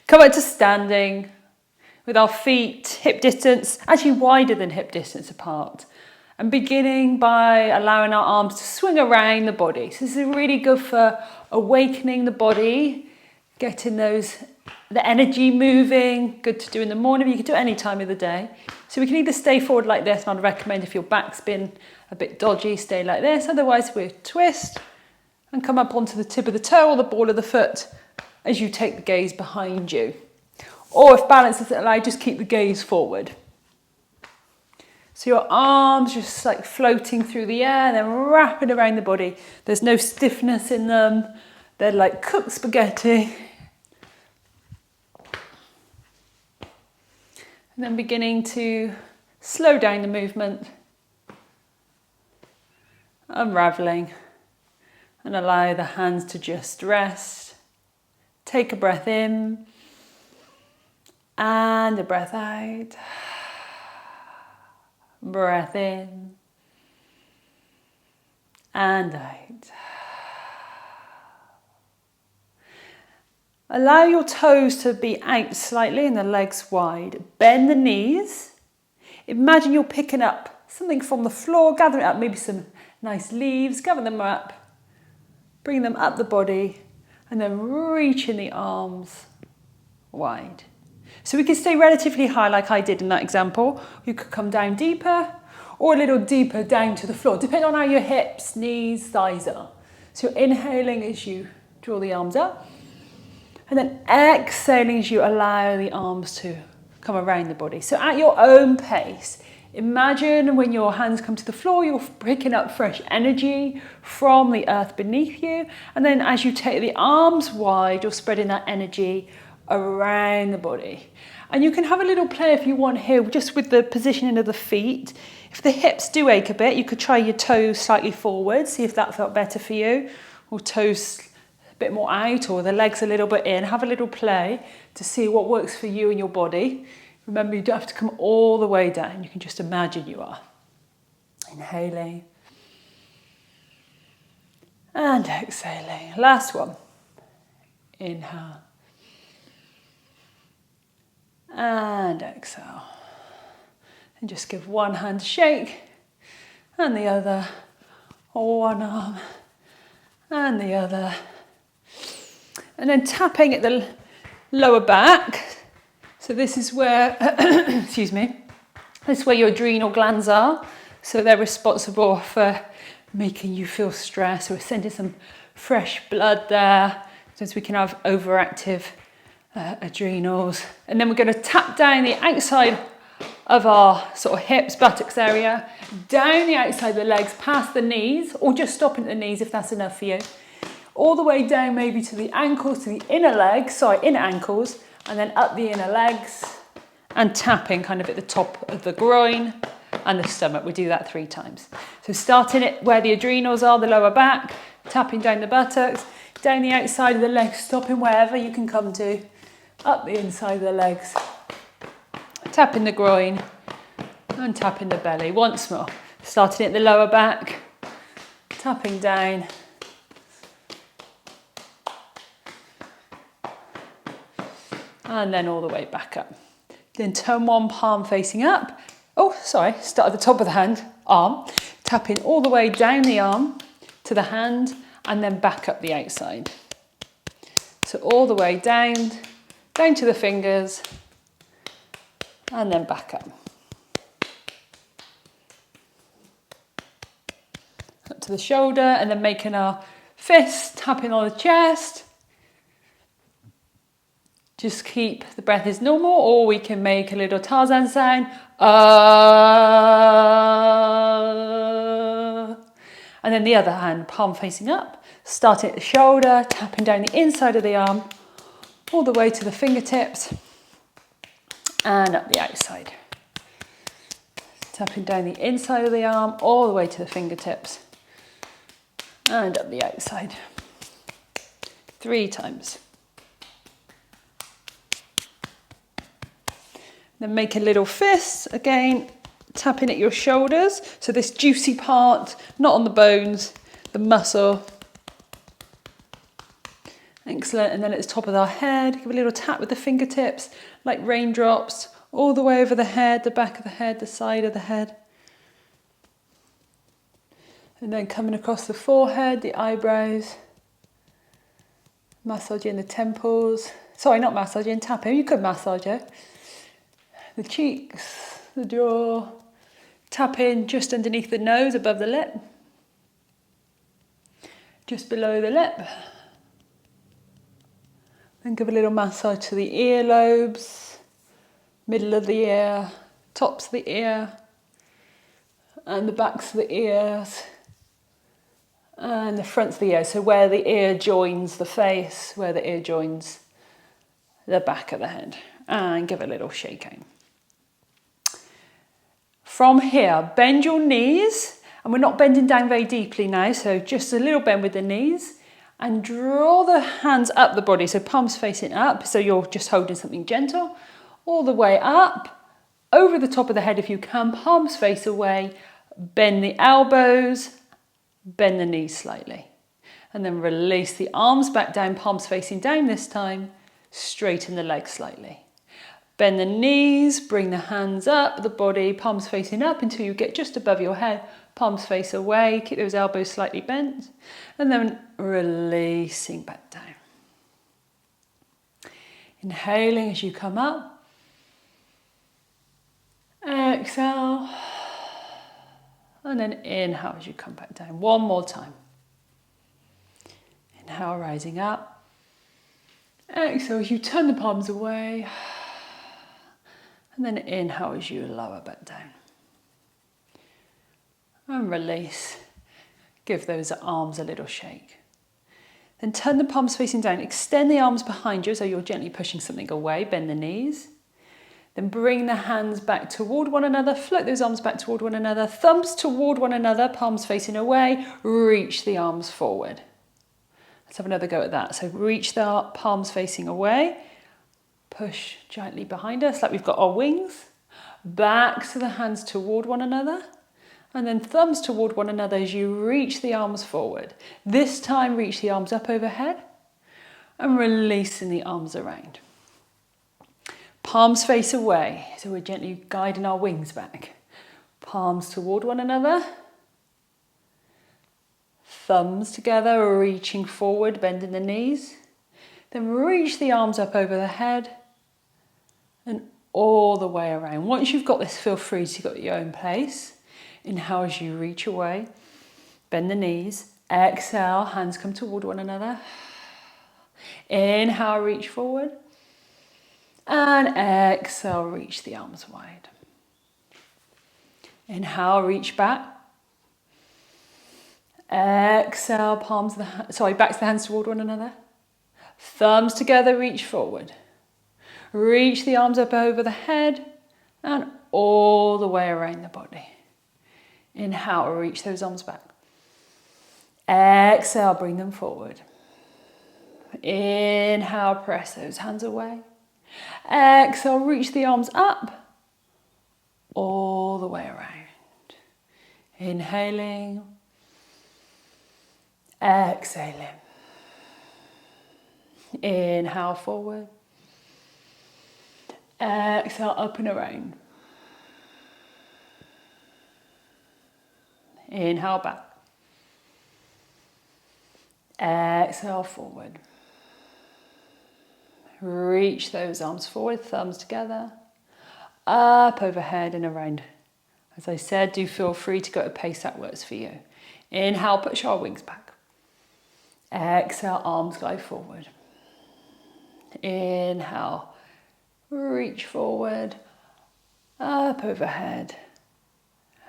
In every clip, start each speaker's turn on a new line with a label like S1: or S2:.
S1: Come up to standing with our feet hip distance, actually wider than hip distance apart. And beginning by allowing our arms to swing around the body. So this is really good for awakening the body, getting the energy moving, good to do in the morning, you can do it any time of the day. So we can either stay forward like this, and I'd recommend if your back's been a bit dodgy, stay like this. Otherwise we twist and come up onto the tip of the toe or the ball of the foot as you take the gaze behind you. Or if balance doesn't allow, just keep the gaze forward. So your arms just like floating through the air and then wrapping around the body. There's no stiffness in them. They're like cooked spaghetti. And then beginning to slow down the movement. Unraveling. And allow the hands to just rest. Take a breath in. And a breath out. Breath in and out. Allow your toes to be out slightly and the legs wide. Bend the knees. Imagine you're picking up something from the floor, gather it up, maybe some nice leaves, gather them up, bring them up the body, and then reaching the arms wide. So we can stay relatively high like I did in that example. You could come down deeper or a little deeper down to the floor, depending on how your hips, knees, thighs are. So you're inhaling as you draw the arms up. And then exhaling as you allow the arms to come around the body. So at your own pace, imagine when your hands come to the floor, you're picking up fresh energy from the earth beneath you. And then as you take the arms wide, you're spreading that energy around the body. And you can have a little play if you want here, just with the positioning of the feet. If the hips do ache a bit, you could try your toes slightly forward, see if that felt better for you, or toes a bit more out, or the legs a little bit in. Have a little play to see what works for you and your body. Remember, you don't have to come all the way down. You can just imagine you are. Inhaling. And exhaling. Last one. Inhale. And exhale. And just give one hand a shake and the other, or one arm and the other. And then tapping at the lower back. So this is where, excuse me, this is where your adrenal glands are. So they're responsible for making you feel stressed. So we're sending some fresh blood there, so we can have overactive adrenals. And then we're going to tap down the outside of our sort of hips, buttocks area, down the outside of the legs, past the knees, or just stopping at the knees if that's enough for you. All the way down maybe to the ankles, to the inner legs, inner ankles, and then up the inner legs and tapping kind of at the top of the groin and the stomach. We do that 3 times. So starting it where the adrenals are, the lower back, tapping down the buttocks, down the outside of the legs, stopping wherever you can come to, up the inside of the legs, tapping the groin and tapping the belly. Once more, starting at the lower back, tapping down, and then all the way back up. Then turn one palm facing up. Start at the top of the hand, arm, tapping all the way down the arm to the hand and then back up the outside. So all the way down to the fingers and then back up. Up to the shoulder and then making our fist, tapping on the chest. Just keep the breath as normal, or we can make a little Tarzan sound. And then the other hand, palm facing up, starting at the shoulder, tapping down the inside of the arm, all the way to the fingertips, and up the outside. Tapping down the inside of the arm, all the way to the fingertips, and up the outside. 3 times. Then make a little fist, again, tapping at your shoulders. So this juicy part, not on the bones, the muscle. And Excellent. And then at the top of our head, give a little tap with the fingertips, like raindrops, all the way over the head, the back of the head, the side of the head. And then coming across the forehead, the eyebrows, massaging the temples. Sorry, not massaging, tapping. You could massage it. The cheeks, the jaw, tapping just underneath the nose, above the lip. Just below the lip. Then give a little massage to the earlobes, middle of the ear, tops of the ear, and the backs of the ears, and the fronts of the ear. So where the ear joins the face, where the ear joins the back of the head. And give a little shaking. From here, bend your knees. And we're not bending down very deeply now, so just a little bend with the knees. And draw the hands up the body, so palms facing up, so you're just holding something gentle. All the way up, over the top of the head if you can, palms face away. Bend the elbows, bend the knees slightly. And then release the arms back down, palms facing down this time. Straighten the legs slightly. Bend the knees, bring the hands up, the body, palms facing up until you get just above your head. Palms face away, keep those elbows slightly bent. And then releasing back down. Inhaling as you come up. Exhale. And then inhale as you come back down. One more time. Inhale, rising up. Exhale as you turn the palms away. And then inhale as you lower back down. And release. Give those arms a little shake. Then turn the palms facing down. Extend the arms behind you as though you're gently pushing something away. Bend the knees. Then bring the hands back toward one another. Float those arms back toward one another. Thumbs toward one another. Palms facing away. Reach the arms forward. Let's have another go at that. So reach the palms facing away. Push gently behind us like we've got our wings. Back to the hands toward one another. And then thumbs toward one another as you reach the arms forward. This time reach the arms up overhead. And releasing the arms around. Palms face away. So we're gently guiding our wings back. Palms toward one another. Thumbs together, reaching forward, bending the knees. Then reach the arms up over the head. And all the way around. Once you've got this, feel free to go at your own pace. Inhale as you reach away. Bend the knees. Exhale, hands come toward one another. Inhale, reach forward. And exhale, reach the arms wide. Inhale, reach back. Exhale, back to the hands toward one another. Thumbs together, reach forward. Reach the arms up over the head and all the way around the body. Inhale, reach those arms back. Exhale, bring them forward. Inhale, press those hands away. Exhale, reach the arms up, all the way around. Inhaling, exhaling. Inhale forward. Exhale, up and around. Inhale back. Exhale forward. Reach those arms forward, thumbs together, up overhead and around. As I said, do feel free to go at a pace that works for you. Inhale, push our wings back. Exhale, arms glide forward. Inhale, reach forward, up overhead.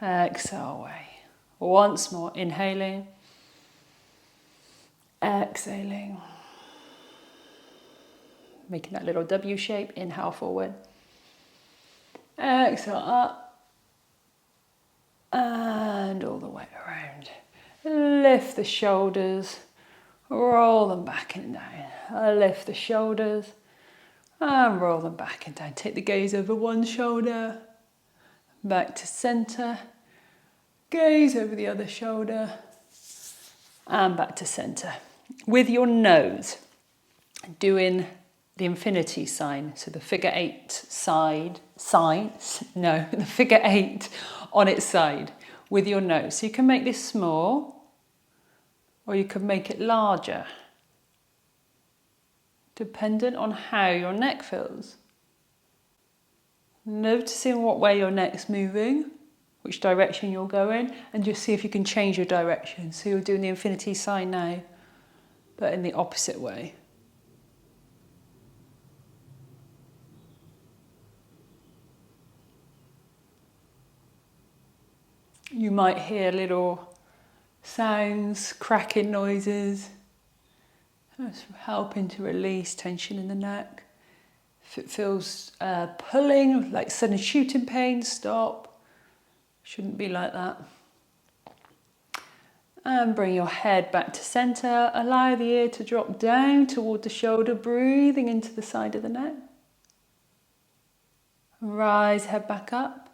S1: Exhale away. Once more, inhaling, exhaling. Making that little W shape, inhale forward. Exhale up. And all the way around. Lift the shoulders, roll them back and down. Lift the shoulders and roll them back and down. Take the gaze over one shoulder, back to center. Gaze over the other shoulder and back to center. With your nose, doing the infinity sign, so the figure eight the figure eight on its side with your nose. So you can make this small or you can make it larger, dependent on how your neck feels. Noticing what way your neck's moving, which direction you're going, and just see if you can change your direction. So you're doing the infinity sign now, but in the opposite way. You might hear little sounds, cracking noises. That's helping to release tension in the neck. If it feels pulling, like sudden shooting pain, stop. Shouldn't be like that. And bring your head back to centre. Allow the ear to drop down toward the shoulder, breathing into the side of the neck. Rise, head back up.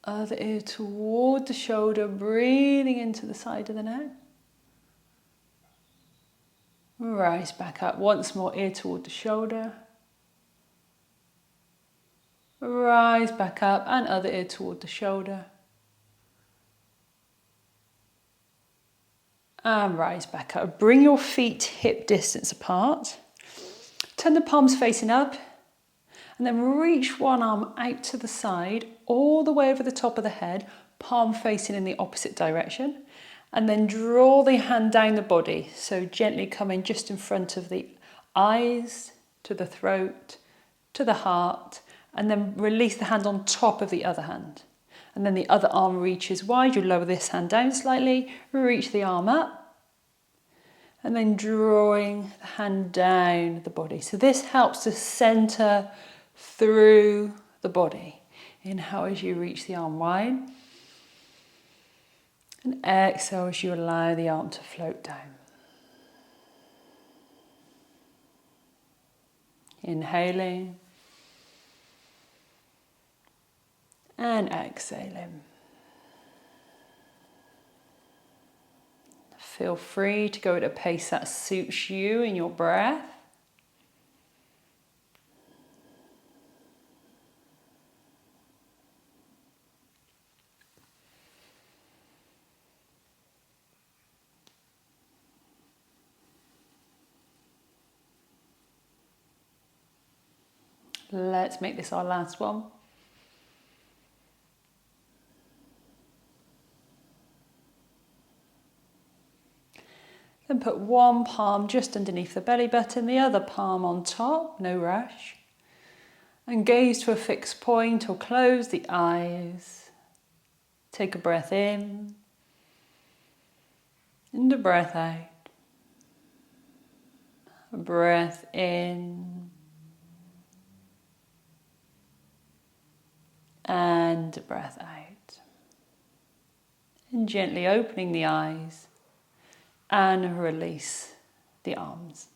S1: Other ear toward the shoulder, breathing into the side of the neck. Rise back up. Once more, ear toward the shoulder. Rise back up and other ear toward the shoulder. And rise back up. Bring your feet hip distance apart. Turn the palms facing up. And then reach one arm out to the side, all the way over the top of the head, palm facing in the opposite direction. And then draw the hand down the body. So gently coming just in front of the eyes, to the throat, to the heart. And then release the hand on top of the other hand. And then the other arm reaches wide. You lower this hand down slightly, reach the arm up. And then drawing the hand down the body. So this helps to center through the body. Inhale as you reach the arm wide. And exhale as you allow the arm to float down. Inhaling. And exhaling. Feel free to go at a pace that suits you and your breath. Let's make this our last one. Then put one palm just underneath the belly button, the other palm on top, no rush. And gaze to a fixed point or close the eyes. Take a breath in and a breath out. A breath in and a breath out. And gently opening the eyes and release the arms.